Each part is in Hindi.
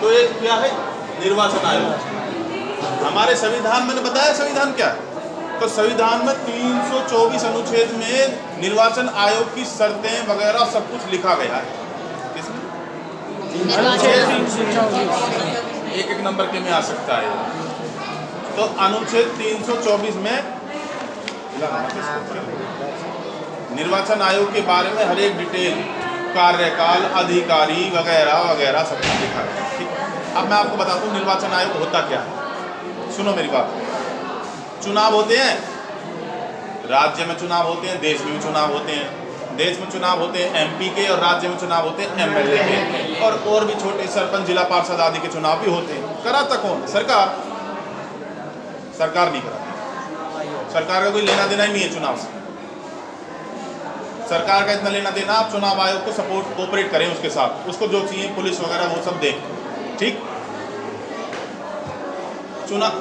तो एक क्या है निर्वाचन आयोग। हमारे संविधान मैंने बताया संविधान क्या है, तो संविधान में 324 अनुच्छेद में निर्वाचन आयोग की शर्तें वगैरह सब कुछ लिखा गया है। किसमें? एक एक नंबर के में आ सकता है। तो अनुच्छेद 324 में निर्वाचन आयोग के बारे में हर एक डिटेल, कार्यकाल, अधिकारी वगैरह वगैरह सब कुछ लिखा है। ठीक, अब मैं आपको बताता हूँ निर्वाचन आयोग होता क्या है। सुनो मेरी बात। चुनाव होते हैं, राज्य में चुनाव होते हैं, देश में भी चुनाव होते हैं। देश में चुनाव होते हैं एमपी के और राज्य में चुनाव होते हैं एमएलए के, और भी छोटे सरपंच, जिला पार्षद आदि के चुनाव भी होते हैं। कराता कौन? सरकार। सरकार नहीं कराती। सरकार का कोई लेना देना ही नहीं है चुनाव से। सरकार का इतना लेना देना, आप चुनाव आयोग को सपोर्ट कोऑपरेट करें उसके साथ, उसको जो चाहिए पुलिस वगैरह वो सब दें। ठीक, चुनाव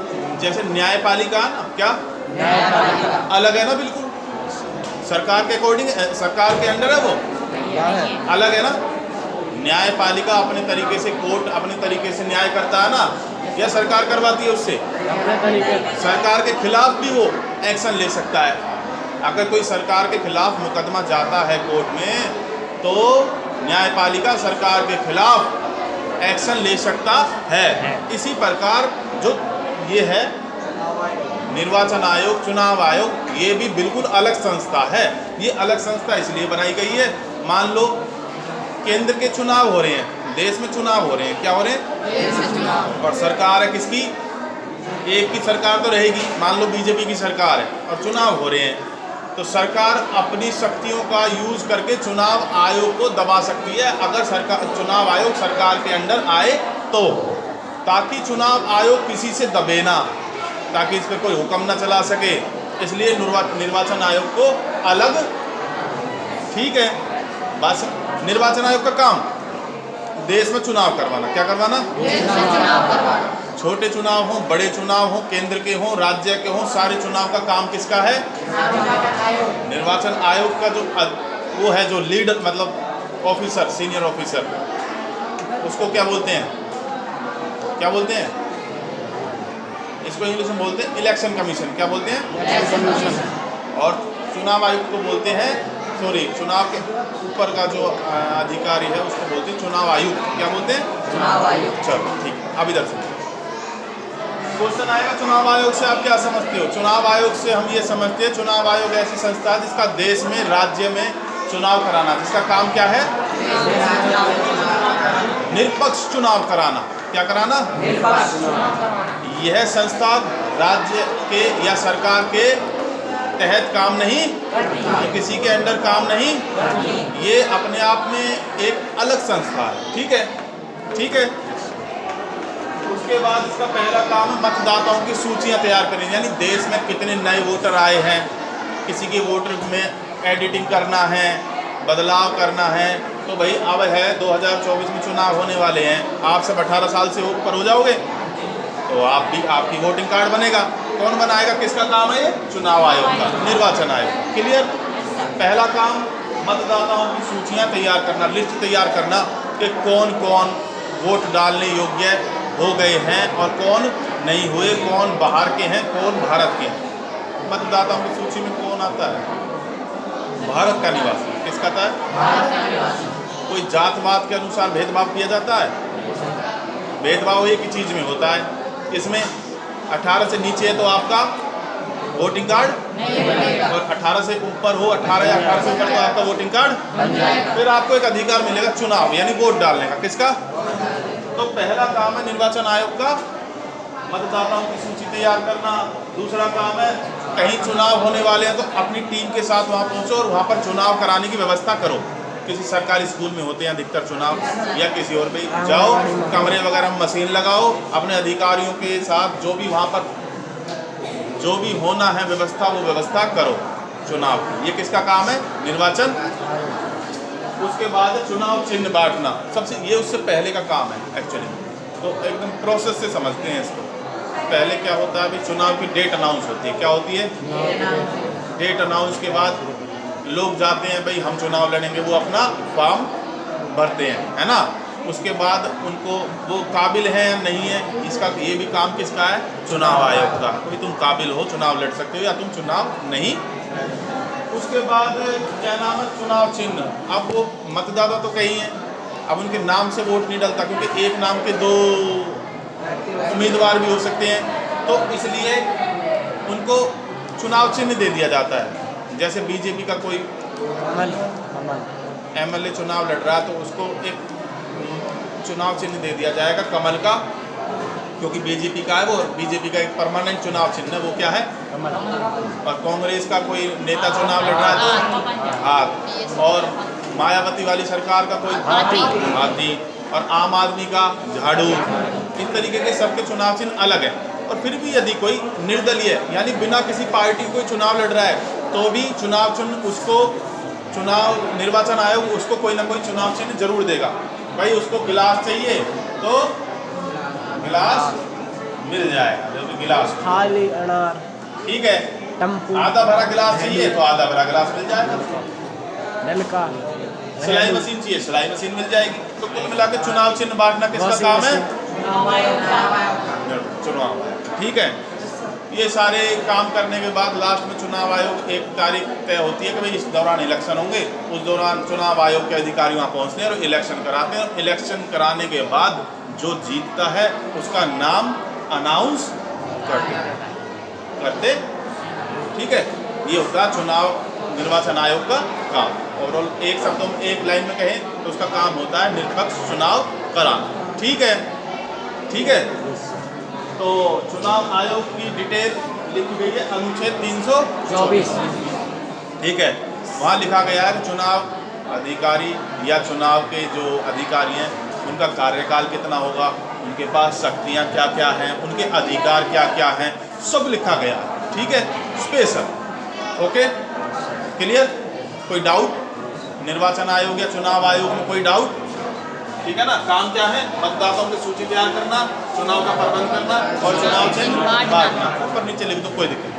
जैसे न्यायपालिका ना, क्या अलग है ना, बिल्कुल सरकार के अकॉर्डिंग, सरकार के अंडर है वो, अलग है ना। न्यायपालिका अपने तरीके से, कोर्ट अपने तरीके से न्याय करता है ना, या सरकार करवाती है उससे? सरकार के खिलाफ भी वो एक्शन ले सकता है। अगर कोई सरकार के खिलाफ मुकदमा जाता है कोर्ट में, तो न्यायपालिका सरकार के खिलाफ एक्शन ले सकता है। इसी प्रकार जो ये है निर्वाचन आयोग, चुनाव आयोग, ये भी बिल्कुल अलग संस्था है। ये अलग संस्था इसलिए बनाई गई है, मान लो केंद्र के चुनाव हो रहे हैं, देश में चुनाव हो रहे हैं, क्या हो रहे हैं, और सरकार है किसकी? एक की सरकार तो रहेगी, मान लो बीजेपी की सरकार है और चुनाव हो रहे हैं, तो सरकार अपनी शक्तियों का यूज करके चुनाव आयोग को दबा सकती है, अगर सरकार, चुनाव आयोग सरकार के अंडर आए तो, ताकि चुनाव आयोग किसी से दबे ना, ताकि इस पर कोई हुक्म ना चला सके। इसलिए निर्वाचन आयोग को अलग, ठीक है। बस निर्वाचन आयोग का काम देश में चुनाव करवाना। क्या करवाना? छोटे चुनाव हों, बड़े चुनाव हों, केंद्र के हों, राज्य के हों, सारे चुनाव का काम किसका है? निर्वाचन आयोग का जो वो है, जो लीड मतलब ऑफिसर, सीनियर ऑफिसर, उसको क्या बोलते हैं? क्या बोलते हैं इसको? इंग्लिश में बोलते हैं इलेक्शन कमीशन। क्या बोलते हैं? और चुनाव आयुक्त को बोलते हैं, सॉरी, चुनाव के ऊपर का जो अधिकारी है उसको बोलते हैं चुनाव आयुक्त। क्या बोलते हैं? चुनाव आयुक्त। चलो ठीक, अब इधर से क्वेश्चन आएगा, चुनाव आयोग से आप क्या समझते हो? चुनाव आयोग से हम ये समझते हैं, चुनाव आयोग ऐसी संस्था है जिसका देश में, राज्य में चुनाव कराना, जिसका काम क्या है? निष्पक्ष चुनाव कराना। क्या कराना? यह संस्था राज्य के या सरकार के तहत काम नहीं, किसी के अंडर काम नहीं, ये अपने आप में एक अलग संस्था है। ठीक है, ठीक है। उसके बाद इसका पहला काम है मतदाताओं की सूचियां तैयार करनी, यानी देश में कितने नए वोटर आए हैं, किसी के वोटर में एडिटिंग करना है, बदलाव करना है, तो भाई अब है 2024 में चुनाव होने वाले हैं, आप सब 18 साल से ऊपर हो जाओगे तो आप भी, आपकी वोटिंग कार्ड बनेगा। कौन बनाएगा? किसका काम है ये? चुनाव आयोग का, निर्वाचन आयोग। क्लियर? पहला काम मतदाताओं की सूचियां तैयार करना, लिस्ट तैयार करना कि कौन कौन वोट डालने योग्य हो गए हैं और कौन नहीं हुए, कौन बाहर के हैं, कौन भारत के हैं। मतदाताओं की सूची में कौन आता है? भारत का निवासी। किसका था? भारत का निवासी। कोई जात पात के अनुसार भेदभाव किया जाता है? भेदभाव एक ही चीज में होता है, इसमें 18 से नीचे है तो आपका वोटिंग कार्ड, और 18 से ऊपर हो, 18 या 18 से ऊपर तो आपका वोटिंग कार्ड, फिर आपको एक अधिकार मिलेगा चुनाव, यानी वोट डालने का। किसका? तो पहला काम है निर्वाचन आयोग का मतदाताओं की सूची तैयार करना। दूसरा काम है, कहीं चुनाव होने वाले हैं तो अपनी टीम के साथ वहाँ पहुँचो और वहाँ पर चुनाव कराने की व्यवस्था करो। किसी सरकारी स्कूल में होते हैं अधिकतर चुनाव, या किसी और पे जाओ, कमरे वगैरह में मशीन लगाओ, अपने अधिकारियों के साथ जो भी वहाँ पर जो भी होना है व्यवस्था, वो व्यवस्था करो चुनाव की। ये किसका काम है? निर्वाचन। उसके बाद चुनाव चिन्ह बांटना, सबसे ये उससे पहले का काम है एक्चुअली, तो एकदम प्रोसेस से समझते हैं इसको। पहले क्या होता है? अभी चुनाव की डेट अनाउंस होती है। क्या होती है? डेट अनाउंस के बाद लोग जाते हैं, भाई हम चुनाव लड़ेंगे, वो अपना फॉर्म भरते हैं, है ना। उसके बाद उनको वो काबिल है या नहीं है, इसका ये भी काम किसका है? चुनाव आयोग का। कि तुम काबिल हो, चुनाव लड़ सकते हो, या तुम चुनाव नहीं। उसके बाद क्या नाम है? चुनाव चिन्ह। अब वो मतदाता तो कई हैं, अब उनके नाम से वोट नहीं डलता, क्योंकि एक नाम के 2 उम्मीदवार भी हो सकते हैं, तो इसलिए उनको चुनाव चिन्ह दे दिया जाता है। जैसे बीजेपी का कोई एमएलए चुनाव लड़ रहा है तो उसको एक चुनाव चिन्ह दे दिया जाएगा कमल का, क्योंकि बीजेपी का है वो, बीजेपी का एक परमानेंट चुनाव चिन्ह है, वो क्या है? और कांग्रेस का कोई नेता चुनाव लड़ रहा है तो हाथ, और मायावती वाली सरकार का कोई हाथी, और आम आदमी का झाड़ू। इस तरीके के सबके चुनाव चिन्ह अलग है। और फिर भी यदि कोई निर्दलीय यानी बिना किसी पार्टी कोई चुनाव लड़ रहा है तो भी चुनाव चिन्ह उसको, चुनाव निर्वाचन आयोग उसको कोई ना कोई चुनाव चिन्ह जरूर देगा। भाई उसको गिलास चाहिए तो गिलास मिल जाएगा, जो कि गिलास थाली, अनार, ठीक है। टम्पू, आधा भरा गिलास चाहिए तो आधा भरा गिलास मिल जाएगा। नलका, सिलाई मशीन चाहिए, सिलाई मशीन मिल जाएगी। तो कुल मिला के चुनाव चिन्ह बांटना किसका काम है? चुनाव आयोग, ठीक है। ये सारे काम करने के बाद लास्ट में चुनाव आयोग एक तारीख तय होती है कि भाई इस दौरान इलेक्शन होंगे, उस दौरान चुनाव आयोग के अधिकारी वहाँ पहुँचते हैं और इलेक्शन कराते हैं। और इलेक्शन कराने के बाद जो जीतता है उसका नाम अनाउंस करते, ठीक है। ये होता है चुनाव निर्वाचन आयोग का काम। ओवरऑल एक शब्दों में, एक लाइन में कहें तो उसका काम होता है निष्पक्ष चुनाव कराना, ठीक है, ठीक है। तो चुनाव आयोग की डिटेल लिखी गई है अनुच्छेद 324, ठीक है। वहाँ लिखा गया है कि चुनाव अधिकारी या चुनाव के जो अधिकारी हैं उनका कार्यकाल कितना होगा, उनके पास शक्तियाँ क्या क्या हैं, उनके अधिकार क्या क्या हैं, सब लिखा गया है, ठीक है, स्पेशल। Okay, clear? कोई डाउट? निर्वाचन आयोग या चुनाव आयोग में कोई डाउट? ठीक है ना। काम क्या है? मतदाताओं की सूची तैयार करना, चुनाव का प्रबंध करना और चुनाव चिन्ह बांटना। ऊपर नीचे लिख दो, कोई दिक्कत नहीं।